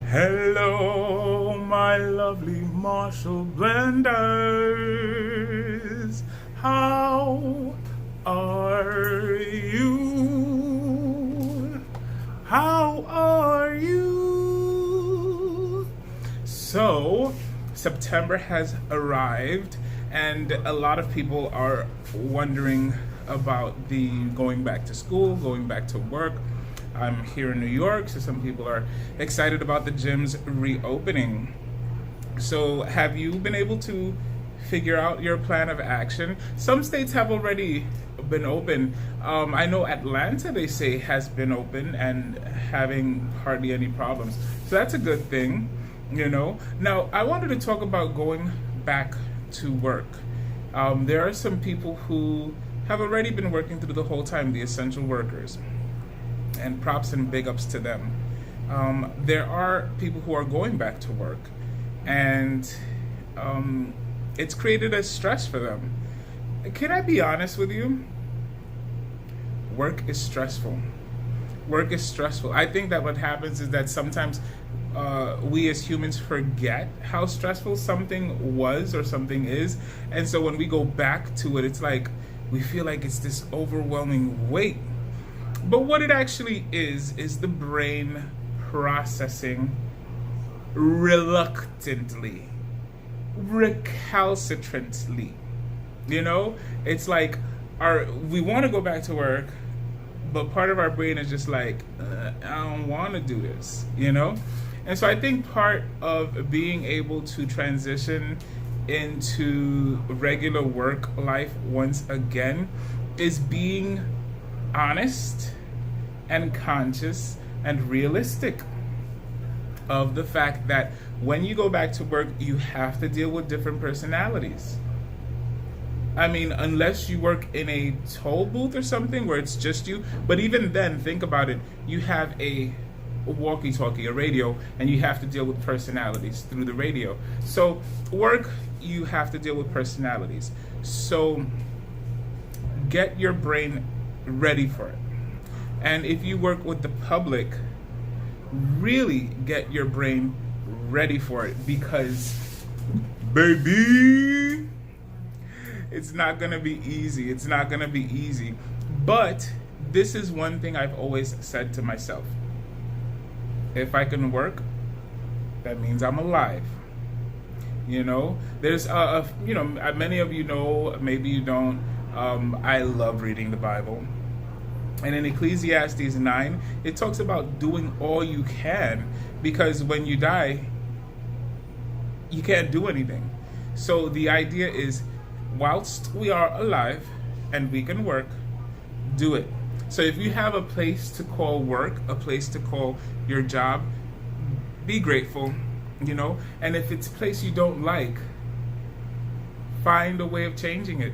Hello, my lovely Marshall Blenders. How are you? How are you? So, September has arrived, and a lot of people are wondering about the going back to school, going back to work. I'm here in New York, so some people are excited about the gyms reopening. So, have you been able to figure out your plan of action? Some states have already been open. I know Atlanta, they say, has been open and having hardly any problems. So, that's a good thing, you know. Now, I wanted to talk about going back to work. There are some people who have already been working through the whole time, the essential workers, and props and big ups to them. There are people who are going back to work, and it's created a stress for them. Can I be honest with you? Work is stressful. Work is stressful. I think that what happens is that sometimes we as humans forget how stressful something was or something is, and so when we go back to it, it's like we feel like it's this overwhelming weight. But what it actually is the brain processing reluctantly, recalcitrantly. You know, it's like we want to go back to work, but part of our brain is just like, I don't want to do this, you know? And so I think part of being able to transition into regular work life once again is being honest and conscious and realistic of the fact that when you go back to work, you have to deal with different personalities. I mean, unless you work in a toll booth or something where it's just you, but even then, think about it, you have a walkie-talkie, a radio, and you have to deal with personalities through the radio. So work, you have to deal with personalities. So get your brain ready for it. And if you work with the public, really get your brain ready for it, because, baby, it's not going to be easy. It's not going to be easy. But this is one thing I've always said to myself. If I can work, that means I'm alive. You know, there's, many of you know, maybe you don't, I love reading the Bible. And in Ecclesiastes 9, it talks about doing all you can, because when you die, you can't do anything. So the idea is, whilst we are alive and we can work, do it. So if you have a place to call work, a place to call your job, be grateful, you know. And if it's a place you don't like, find a way of changing it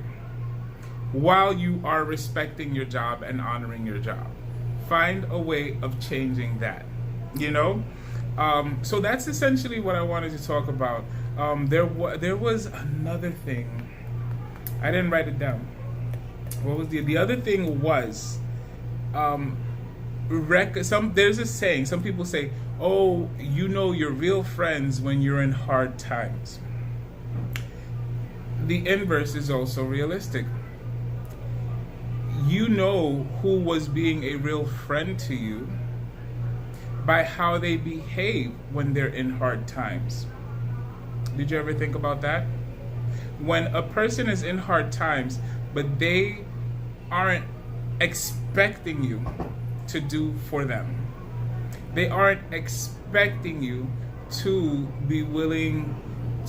while you are respecting your job and honoring your job. Find a way of changing that, you know. So that's essentially what I wanted to talk about. There was another thing. I didn't write it down. What was the other thing was, there's a saying, some people say, oh, you know your real friends when you're in hard times. The inverse is also realistic. You know who was being a real friend to you by how they behave when they're in hard times. Did you ever think about that? When a person is in hard times, but they aren't expecting you to do for them. They aren't expecting you to be willing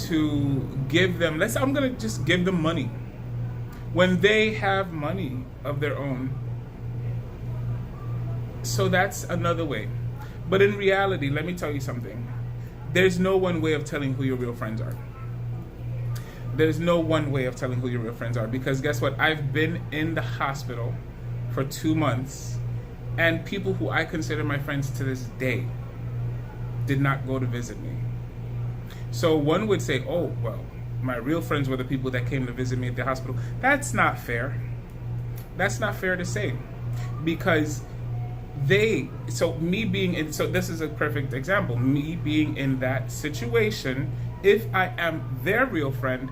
to give them, I'm going to just give them money. When they have money of their own. So that's another way. But in reality, let me tell you something. There's no one way of telling who your real friends are. There's no one way of telling who your real friends are, because guess what? I've been in the hospital for 2 months, and people who I consider my friends to this day did not go to visit me. So one would say, oh, well, my real friends were the people that came to visit me at the hospital. That's not fair. That's not fair to say, because So me being in, so this is a perfect example, me being in that situation, if I am their real friend,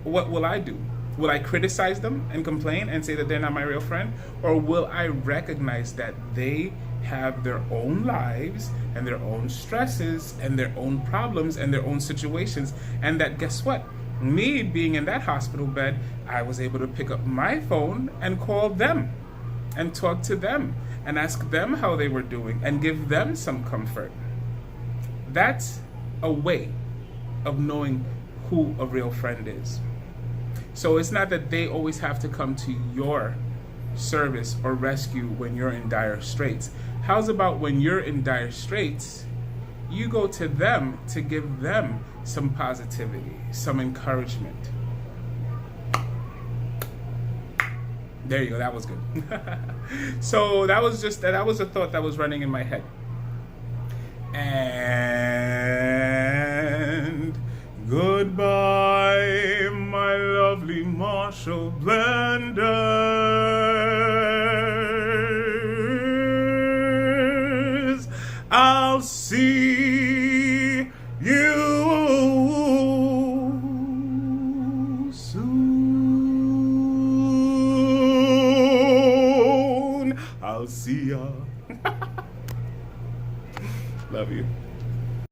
what will I do? Will I criticize them and complain and say that they're not my real friend? Or will I recognize that they have their own lives and their own stresses and their own problems and their own situations, and that, guess what? Me being in that hospital bed, I was able to pick up my phone and call them and talk to them and ask them how they were doing and give them some comfort. That's a way of knowing who a real friend is. So it's not that they always have to come to your service or rescue when you're in dire straits. How's about when you're in dire straits, you go to them to give them some positivity, some encouragement. There you go, that was good. So that was a thought that was running in my head. And goodbye, my lovely Marshall Blenders. I'll see you soon. I'll see ya. Love you.